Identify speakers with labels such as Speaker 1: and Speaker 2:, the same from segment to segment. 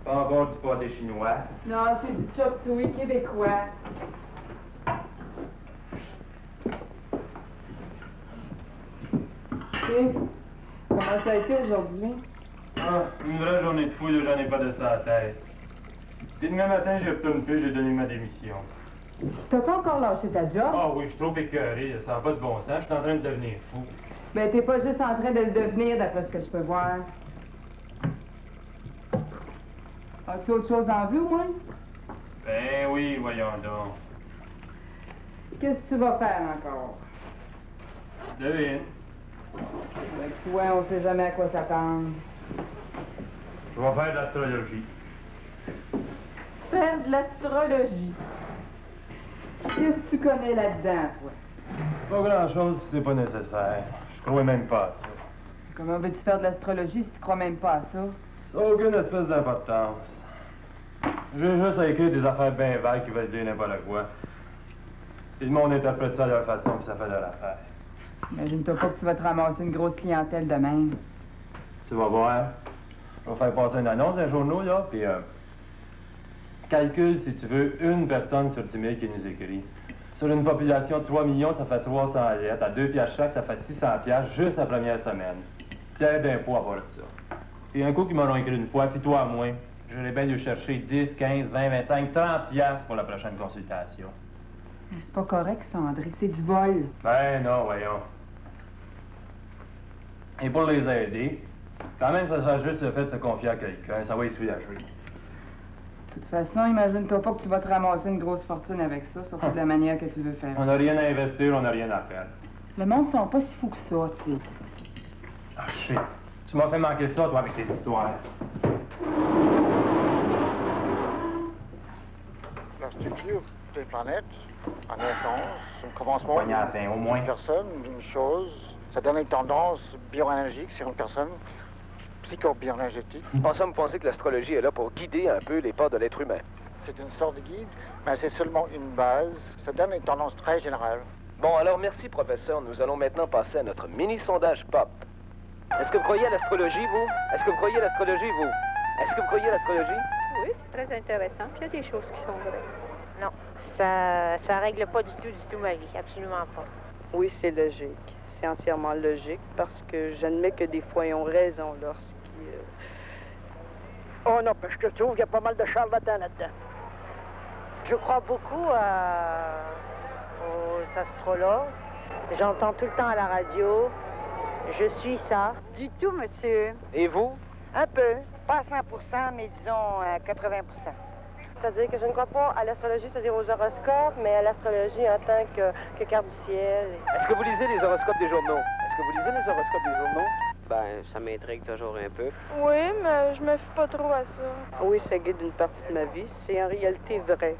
Speaker 1: Pas encore du pâté chinois.
Speaker 2: Non, c'est du chop suey québécois. Et comment ça a été aujourd'hui?
Speaker 1: Ah, une vraie journée de fouille où j'en ai pas de ça à la tête. Puis demain matin, j'ai obtenu plus, j'ai donné ma démission.
Speaker 2: T'as pas encore lâché ta job?
Speaker 1: Ah oui, je suis trop écœuré, ça n'a pas de bon sens, je suis en train de devenir fou.
Speaker 2: Ben, t'es pas juste en train de le devenir, d'après ce que je peux voir. As-tu autre chose en vue, au moins?
Speaker 1: Ben oui, voyons donc.
Speaker 2: Qu'est-ce que tu vas faire encore?
Speaker 1: Devine.
Speaker 2: Ben, toi, on sait jamais à quoi s'attendre.
Speaker 1: Je vais faire de l'astrologie.
Speaker 2: Faire de l'astrologie. Qu'est-ce que tu connais là-dedans, toi?
Speaker 1: Pas grand-chose, puis c'est pas nécessaire. Je crois même pas à ça.
Speaker 2: Comment veux-tu faire de l'astrologie si tu crois même pas à ça?
Speaker 1: Ça n'a aucune espèce d'importance. J'ai juste à écrire des affaires bien vagues qui veulent dire n'importe quoi. Et le monde interprète ça à leur façon, puis ça fait leur affaire.
Speaker 2: Imagine-toi pas que tu vas te ramasser une grosse clientèle de même.
Speaker 1: Tu vas voir. Je vais faire passer une annonce dans les journaux, là, puis calcule, si tu veux, une personne sur 10 000 qui nous écrit. Sur une population de 3 millions, ça fait 300 lettres. À 2 piastres chaque, ça fait 600 piastres juste la première semaine. Plein d'impôts à part de ça. Et un coup qu'ils m'auront écrit une fois, puis toi à moins, j'aurais bien dû chercher 10, 15, 20, 25, 30 piastres pour la prochaine consultation.
Speaker 2: Mais c'est pas correct, ça, André. C'est du vol.
Speaker 1: Ben non, voyons. Et pour les aider, quand même, ça sera juste le fait de se confier à quelqu'un. Ça va y soulager.
Speaker 2: De toute façon, imagine-toi pas que tu vas te ramasser une grosse fortune avec ça, surtout de la manière que tu veux faire.
Speaker 1: On n'a rien à investir, on n'a rien à faire.
Speaker 2: Le monde sont pas si fous que ça, tu sais.
Speaker 1: Ah, shit. Tu m'as fait manquer ça, toi, avec tes histoires.
Speaker 3: La structure des planètes, en essence, un commencement
Speaker 1: Poignée à la fin, au moins.
Speaker 3: d'une personne, d'une chose. Ça donne une tendance bioénergique sur une personne, psycho-bioénergétique.
Speaker 4: En somme, vous pensez que l'astrologie est là pour guider un peu les pas de l'être humain?
Speaker 3: C'est une sorte de guide, mais c'est seulement une base. Ça donne une tendance très générale.
Speaker 4: Bon, alors merci, professeur. Nous allons maintenant passer à notre mini-sondage pop. Est-ce que vous croyez à l'astrologie, vous? Est-ce que vous croyez à l'astrologie, vous? Est-ce que vous croyez à l'astrologie?
Speaker 5: Oui, c'est très intéressant. Puis il y a des choses qui sont vraies. Non, ça règle pas du tout ma vie. Absolument pas.
Speaker 6: Oui, c'est logique. C'est entièrement logique parce que j'admets que des fois, ils ont raison lorsqu'ils...
Speaker 7: Oh non, parce que je trouve qu'il y a pas mal de charlatans là-dedans.
Speaker 5: Je crois beaucoup aux astrologues. J'entends tout le temps à la radio. Je suis ça.
Speaker 7: Du tout, monsieur.
Speaker 4: Et vous?
Speaker 7: Un peu. Pas à 100%, mais disons à 80%.
Speaker 6: C'est-à-dire que je ne crois pas à l'astrologie, c'est-à-dire aux horoscopes, mais à l'astrologie en tant que carte du ciel.
Speaker 4: Est-ce que vous lisez les horoscopes des journaux? Est-ce que vous lisez les horoscopes des journaux?
Speaker 8: Ben, ça m'intrigue toujours un peu.
Speaker 6: Oui, mais je me fie pas trop à ça. Oui, ça guide une partie de ma vie. C'est en réalité vrai.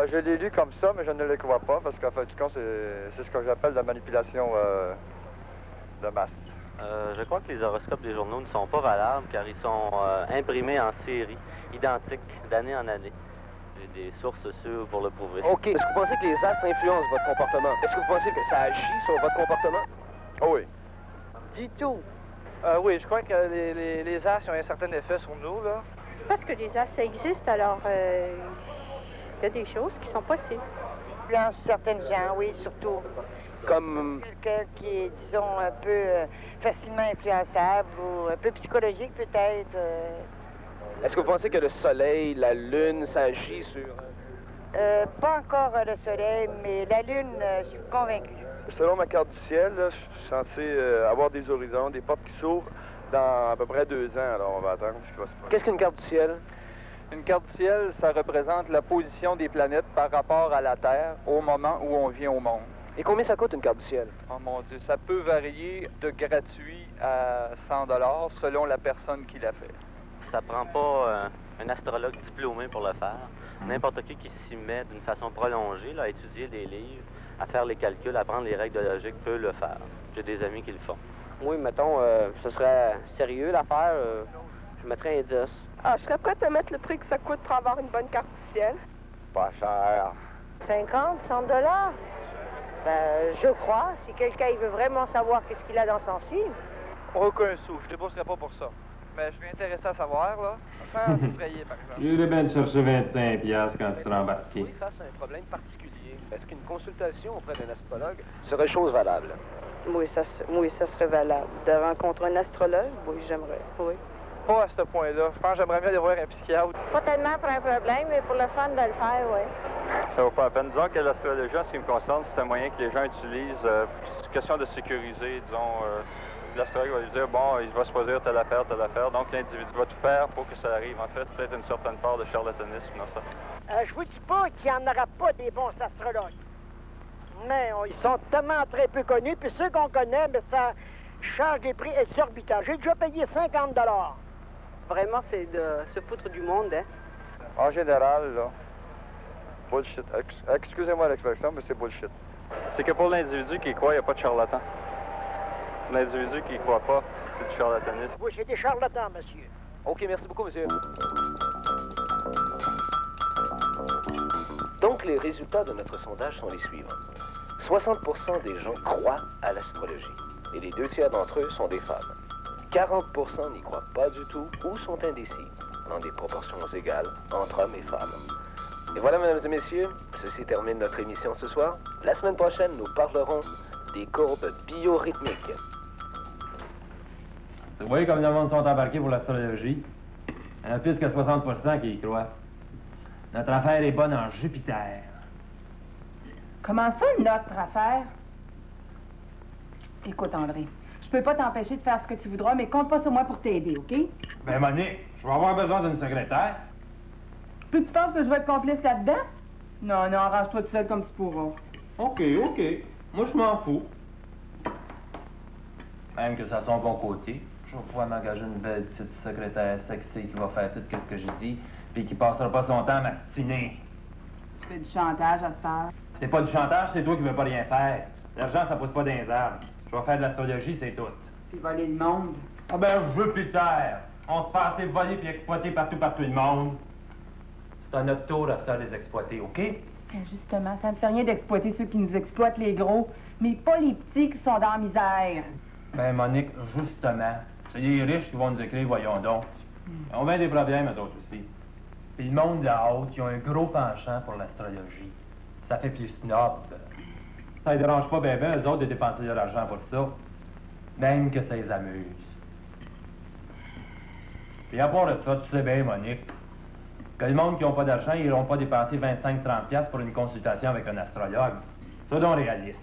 Speaker 9: Je l'ai lu comme ça, mais je ne le crois pas, parce qu'en fait, du compte, c'est ce que j'appelle la manipulation de masse.
Speaker 8: Je crois que les horoscopes des journaux ne sont pas valables car ils sont imprimés en série, identiques, d'année en année. J'ai des sources sûres pour le prouver.
Speaker 4: OK. Est-ce que vous pensez que les astres influencent votre comportement? Est-ce que vous pensez que ça agit sur votre comportement?
Speaker 9: Oh oui.
Speaker 7: Du tout.
Speaker 9: Oui, je crois que les astres ont un certain effet sur nous, là.
Speaker 5: Parce que les astres, ça existe, alors il y a des choses qui sont possibles.
Speaker 7: Influence certaines gens, oui, surtout.
Speaker 4: Comme...
Speaker 7: Quelqu'un qui est, disons, un peu facilement influençable ou un peu psychologique, peut-être.
Speaker 4: Est-ce que vous pensez que le soleil, la lune, ça agit sur...
Speaker 7: Pas encore le soleil, mais la lune, je suis convaincue.
Speaker 9: Selon ma carte du ciel, là, je suis censé avoir des horizons, des portes qui s'ouvrent dans à peu près 2 ans. Alors, on va attendre ce qui va se passer.
Speaker 4: Qu'est-ce qu'une carte du ciel?
Speaker 9: Une carte du ciel, ça représente la position des planètes par rapport à la Terre au moment où on vient au monde.
Speaker 4: Et combien ça coûte une carte du ciel?
Speaker 9: Oh mon Dieu, ça peut varier de gratuit à 100 $ selon la personne qui l'a fait.
Speaker 8: Ça prend pas un astrologue diplômé pour le faire. N'importe qui s'y met d'une façon prolongée, là, à étudier des livres, à faire les calculs, à apprendre les règles de logique, peut le faire. J'ai des amis qui le font. Oui, mettons, ce serait sérieux l'affaire, je mettrais un 10.
Speaker 6: Ah, je serais prête à mettre le prix que ça coûte pour avoir une bonne carte du ciel.
Speaker 9: Pas cher.
Speaker 5: 50, 100 $? Ben, je crois. Si quelqu'un il veut vraiment savoir qu'est-ce qu'il a dans son signe.
Speaker 9: Aucun sou, je débourserai pas pour ça. Mais je suis intéressé à savoir, là. Sans effrayer, par exemple.
Speaker 1: J'irais bien te chercher 25$ quand tu seras embarqué.
Speaker 4: Oui, face à un problème particulier, est-ce qu'une consultation auprès d'un astrologue serait chose valable?
Speaker 6: Oui, ça serait valable. De rencontrer un astrologue, oui, j'aimerais, oui.
Speaker 9: Pas à ce point-là. Je pense que j'aimerais bien aller voir un psychiatre.
Speaker 5: Pas tellement pour un problème, mais pour le fun de le faire, oui.
Speaker 10: Ça vaut pas la peine. Disons que l'astrologie, en ce qui me concerne, c'est un moyen que les gens utilisent. C'est une question de sécuriser, disons. L'astrologue va lui dire, bon, il va se produire telle affaire. Donc, l'individu va tout faire pour que ça arrive. En fait, c'est peut-être une certaine part de charlatanisme dans ça.
Speaker 11: Je vous dis pas qu'il n'y en aura pas des bons astrologues. Mais ils sont tellement très peu connus, puis ceux qu'on connaît, mais ça charge des prix exorbitants. J'ai déjà payé 50 $.
Speaker 6: Vraiment, c'est de se foutre du monde, hein.
Speaker 9: En général, là, bullshit. Excusez-moi l'expression, mais c'est bullshit.
Speaker 10: C'est que pour l'individu qui y croit, il n'y a pas de charlatan. L'individu qui y croit pas, c'est du charlatanisme.
Speaker 11: Oui, c'est des charlatans, monsieur.
Speaker 4: OK, merci beaucoup, monsieur. Donc, les résultats de notre sondage sont les suivants. 60% des gens croient à l'astrologie, et les 2 tiers d'entre eux sont des femmes. 40% n'y croient pas du tout ou sont indécis, dans des proportions égales entre hommes et femmes. Et voilà, mesdames et messieurs, ceci termine notre émission ce soir. La semaine prochaine, nous parlerons des courbes biorhythmiques.
Speaker 1: Vous voyez comme le monde sont embarqués pour l'astrologie? Il y en a plus que 60% qui y croient. Notre affaire est bonne en Jupiter.
Speaker 2: Comment ça, notre affaire? Écoute, André, je peux pas t'empêcher de faire ce que tu voudras, mais compte pas sur moi pour t'aider, OK?
Speaker 1: Ben, Monique, je vais avoir besoin d'une secrétaire.
Speaker 2: Puis tu penses que je vais être complice là-dedans? Non, non, arrange-toi tout seul comme tu pourras.
Speaker 1: OK. Moi, je m'en fous. Même que ça a son bon côté. Je vais pouvoir m'engager une belle petite secrétaire sexy qui va faire tout ce que je dis, puis qui passera pas son temps à m'astiner.
Speaker 2: Tu fais du chantage à cette heure.
Speaker 1: C'est pas du chantage, c'est toi qui veux pas rien faire. L'argent, ça pousse pas dans les arbres. Je vais faire de l'astrologie, c'est tout.
Speaker 2: Puis voler le monde.
Speaker 1: Ah ben, Jupiter! On se fait assez voler puis exploiter partout le monde. C'est à notre tour à se faire les exploiter, OK?
Speaker 2: Justement, ça me fait rien d'exploiter ceux qui nous exploitent, les gros, mais pas les petits qui sont dans la misère.
Speaker 1: Ben, Monique, justement, c'est les riches qui vont nous écrire, voyons donc. Ils ont bien des problèmes, eux autres aussi. Puis le monde là-haut, ils ont un gros penchant pour l'astrologie. Ça fait plus snob. Ça les dérange pas bien, eux autres, de dépenser leur argent pour ça. Même que ça les amuse. Puis à part de ça, tu sais bien, Monique, que le monde qui n'a pas d'argent, ils n'iront pas dépenser 25-30$ pour une consultation avec un astrologue. C'est donc réaliste.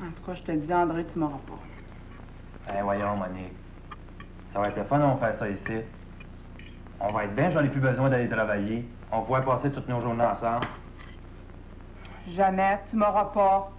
Speaker 2: En tout cas, je te dis, André, tu m'auras pas.
Speaker 1: Ben voyons, Monique. Ça va être le fun, on va faire ça ici. On va être bien, j'en ai plus besoin d'aller travailler. On pourrait passer toutes nos journées ensemble.
Speaker 2: Jamais, tu m'auras pas.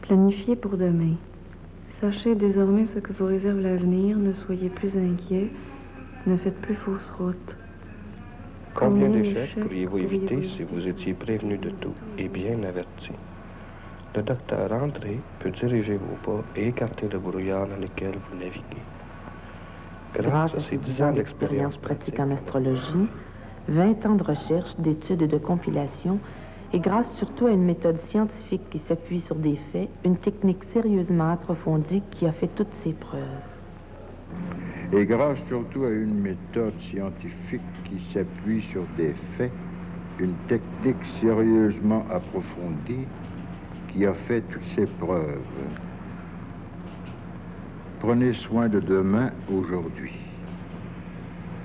Speaker 12: Planifiez pour demain. Sachez désormais ce que vous réserve l'avenir. Ne soyez plus inquiets. Ne faites plus fausse route.
Speaker 13: Combien d'échecs pourriez-vous éviter si vous étiez prévenu de tout et bien averti? Le docteur André peut diriger vos pas et écarter le brouillard dans lequel vous naviguez. Grâce à ses 10 ans d'expérience pratique en astrologie,
Speaker 12: 20 ans de recherche, d'études et de compilation, et grâce surtout à une méthode scientifique qui s'appuie sur des faits, une technique sérieusement approfondie qui a fait toutes ses preuves.
Speaker 14: Et grâce surtout à une méthode scientifique qui s'appuie sur des faits, une technique sérieusement approfondie qui a fait toutes ses preuves. Prenez soin de demain aujourd'hui.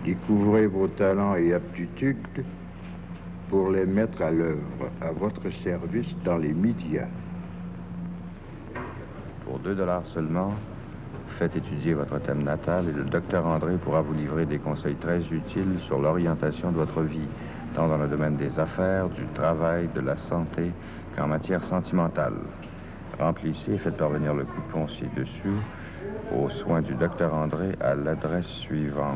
Speaker 14: Découvrez vos talents et aptitudes pour les mettre à l'œuvre, à votre service dans les médias.
Speaker 15: Pour 2 $ seulement, faites étudier votre thème natal et le docteur André pourra vous livrer des conseils très utiles sur l'orientation de votre vie tant dans le domaine des affaires, du travail, de la santé, qu'en matière sentimentale. Remplissez et faites parvenir le coupon ci-dessous aux soins du Dr André à l'adresse suivante.